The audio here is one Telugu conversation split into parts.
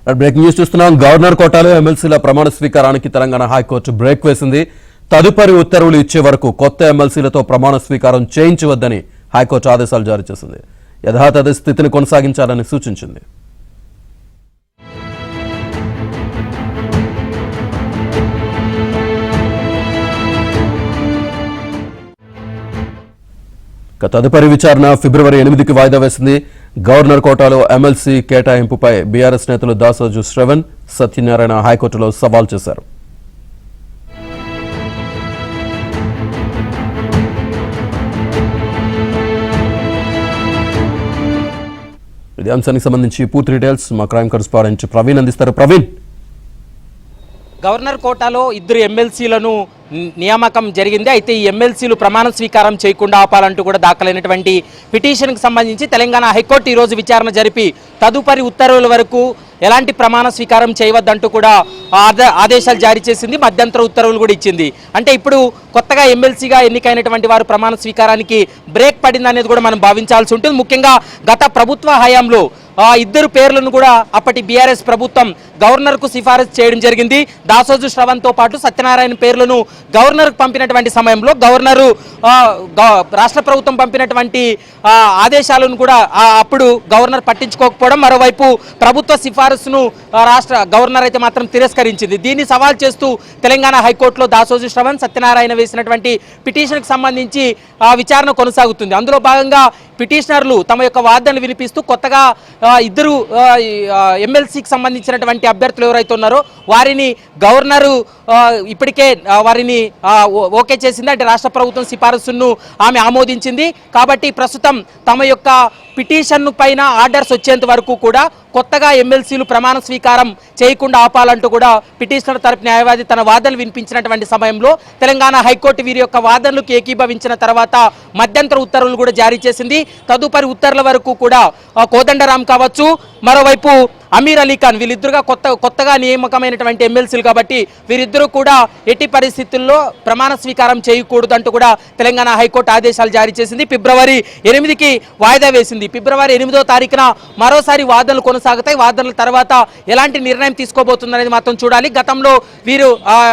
బ్రేకింగ్ న్యూస్ చూస్తున్నాం. గవర్నర్ కోటాలో ఎమ్మెల్సీల ప్రమాణ స్వీకారానికి తెలంగాణ హైకోర్టు బ్రేక్ వేసింది. తదుపరి ఉత్తర్వులు ఇచ్చే వరకు కొత్త ఎమ్మెల్సీలతో ప్రమాణ స్వీకారం చేయించవద్దని హైకోర్టు ఆదేశాలు జారీ చేసింది. యథాతథ స్థితిని కొనసాగించాలని సూచించింది. తదుపరి విచారణ ఫిబ్రవరి 8కి వాయిదా వేసింది. గవర్నర్ కోటాలో ఎమ్మెల్సీ కేటాయింపుపై బీఆర్ఎస్ నేతలు దాసోజు శ్రవణ్, సత్యనారాయణ హైకోర్టులో సవాల్ చేశారు. ఇదే అంశానికి సంబంధించి పూర్తి డీటెయిల్స్ మా క్రైమ్ కరెస్పాండెంట్ ప్రవీణ్ అందిస్తారు. ప్రవీణ్, గవర్నర్ కోటాలో 2 ఎమ్మెల్సీలను నియామకం జరిగింది. అయితే ఈ ఎమ్మెల్సీలు ప్రమాణ స్వీకారం చేయకుండా ఆపాలంటూ కూడా దాఖలైనటువంటి పిటిషన్కి సంబంధించి తెలంగాణ హైకోర్టు ఈరోజు విచారణ జరిపి తదుపరి ఉత్తర్వుల వరకు ఎలాంటి ప్రమాణ స్వీకారం చేయవద్దంటూ కూడా ఆదేశాలు జారీ చేసింది. మధ్యంతర ఉత్తర్వులు కూడా ఇచ్చింది. అంటే ఇప్పుడు కొత్తగా ఎమ్మెల్సీగా ఎన్నికైనటువంటి వారు ప్రమాణ స్వీకారానికి బ్రేక్ పడింది అనేది కూడా మనం భావించాల్సి ఉంటుంది. ముఖ్యంగా గత ప్రభుత్వ హయాంలో 2 పేర్లను కూడా అప్పటి బీఆర్ఎస్ ప్రభుత్వం గవర్నర్కు సిఫారసు చేయడం జరిగింది. దాసోజు శ్రవణ్తో పాటు సత్యనారాయణ పేర్లను గవర్నర్కు పంపినటువంటి సమయంలో గవర్నరు రాష్ట్ర ప్రభుత్వం పంపినటువంటి ఆదేశాలను కూడా అప్పుడు గవర్నర్ పట్టించుకోకపోవడం, మరోవైపు ప్రభుత్వ సిఫారసును రాష్ట్ర గవర్నర్ అయితే మాత్రం తిరస్కరించింది. దీన్ని సవాల్ చేస్తూ తెలంగాణ హైకోర్టులో దాసోజు శ్రవణ్, సత్యనారాయణ వేసినటువంటి పిటిషన్కి సంబంధించి విచారణ కొనసాగుతుంది. అందులో భాగంగా పిటిషనర్లు తమ యొక్క వాదనలు వినిపిస్తూ కొత్తగా 2 ఎమ్మెల్సీకి సంబంధించినటువంటి అభ్యర్థులు ఎవరైతే ఉన్నారో వారిని గవర్నరు ఇప్పటికే వారిని ఓకే చేసింది. అంటే రాష్ట్ర ప్రభుత్వం సిఫారసును ఆమె ఆమోదించింది. కాబట్టి ప్రస్తుతం తమ యొక్క పిటిషన్ పైన ఆర్డర్స్ వచ్చేంత వరకు కూడా కొత్తగా ఎమ్మెల్సీలు ప్రమాణ స్వీకారం చేయకుండా ఆపాలంటూ కూడా పిటిషనర్ తరపు న్యాయవాది తన వాదనలు వినిపించినటువంటి సమయంలో తెలంగాణ హైకోర్టు వీరి యొక్క వాదనలకు ఏకీభవించిన తర్వాత మధ్యంతర ఉత్తర్వులు కూడా జారీ చేసింది. తదుపరి ఉత్తర్వుల వరకు కూడా కోదండరాం కావచ్చు, మరోవైపు అమీర్ అలీ ఖాన్, వీళ్ళిద్దరుగా కొత్తగా నియామకమైనటువంటి ఎమ్మెల్సీలు కాబట్టి వీరిద్దరూ కూడా ఎట్టి పరిస్థితుల్లో ప్రమాణ స్వీకారం చేయకూడదు అంటూ కూడా తెలంగాణ హైకోర్టు ఆదేశాలు జారీ చేసింది. ఫిబ్రవరి 8కి వాయిదా వేసింది. ఫిబ్రవరి 8వ తారీఖున మరోసారి వాదనలు కొనసాగుతాయి. వాదనల తర్వాత ఎలాంటి నిర్ణయం తీసుకోబోతుంది అనేది మాత్రం చూడాలి. గతంలో వీరు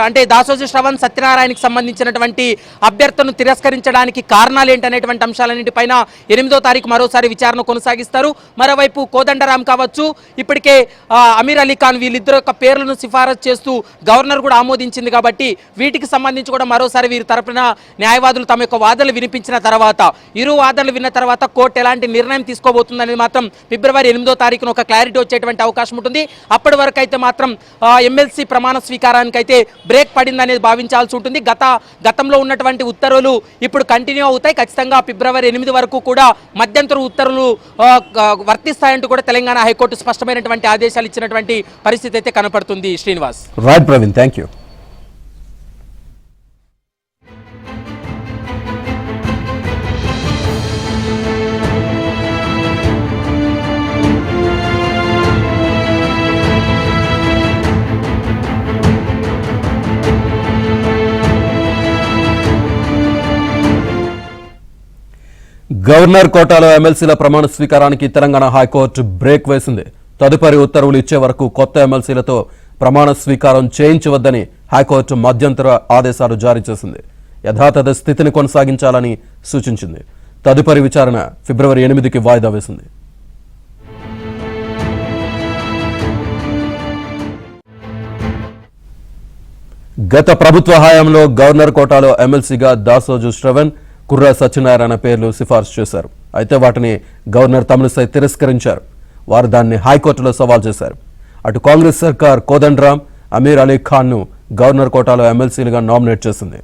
అంటే దాసోజు శ్రవణ్, సత్యనారాయణకి సంబంధించినటువంటి అభ్యర్థులను తిరస్కరించడానికి కారణాలు ఏంటనేటువంటి అంశాలన్నింటిపైన 8వ తారీఖు మరోసారి విచారణ కొనసాగిస్తారు. మరోవైపు కోదండరాం కావచ్చు, ఇప్పటికే అమీర్ అలీ ఖాన్, వీళ్ళిద్దరు యొక్క పేర్లను సిఫారసు చేస్తూ గవర్నర్ కూడా ఆమోదించింది. కాబట్టి వీటికి సంబంధించి కూడా మరోసారి వీరి తరపున న్యాయవాదులు తమ యొక్క వాదనలు వినిపించిన తర్వాత, ఇరు వాదనలు విన్న తర్వాత కోర్టు ఎలాంటి నిర్ణయం తీసుకోబోతుందనేది మాత్రం ఫిబ్రవరి 8వ తారీఖున ఒక క్లారిటీ వచ్చేటువంటి అవకాశం ఉంటుంది. అప్పటి వరకు అయితే మాత్రం ఎమ్మెల్సీ ప్రమాణ స్వీకారానికి అయితే బ్రేక్ పడిందనేది భావించాల్సి ఉంటుంది. గతంలో ఉన్నటువంటి ఉత్తర్వులు ఇప్పుడు కంటిన్యూ అవుతాయి. ఖచ్చితంగా ఫిబ్రవరి 8 వరకు కూడా మధ్యంతర ఉత్తర్వులు వర్తిస్తాయంటూ కూడా తెలంగాణ హైకోర్టు స్పష్టమైనటువంటి ఆదేశాలు ఇచ్చినటువంటి పరిస్థితి అయితే కనపడుతుంది. Srinivas. Right Praveen, thank you. Governor కోటాలో ఎమ్మెల్సీల ప్రమాణ స్వీకారానికి తెలంగాణ హైకోర్టు బ్రేక్ వేసింది. తదుపరి ఉత్తర్వులు ఇచ్చే వరకు కొత్త ఎమ్మెల్సీలతో ప్రమాణ స్వీకారం చేయించవద్దని హైకోర్టు మధ్యంతర ఆదేశాలు జారీ చేసింది. యథాతథ స్థితిని కొనసాగించాలని సూచించింది. తదుపరి విచారణ ఫిబ్రవరి 8కి వాయిదా వేసింది. గత ప్రభుత్వ హయాంలో గవర్నర్ కోటాలో ఎమ్మెల్సీగా దాసోజు శ్రవణ్, కుర్ర సత్యనారాయణ పేర్లు సిఫార్సు చేశారు. అయితే వాటిని గవర్నర్ తమిళిసై తిరస్కరించారు. వారు దాన్ని హైకోర్టులో సవాల్ చేశారు. అటు కాంగ్రెస్ సర్కార్ కోదండరాం, అమీర్ అలీ ఖాన్ను గవర్నర్ కోటాలో ఎమ్మెల్సీలుగా నామినేట్ చేసింది.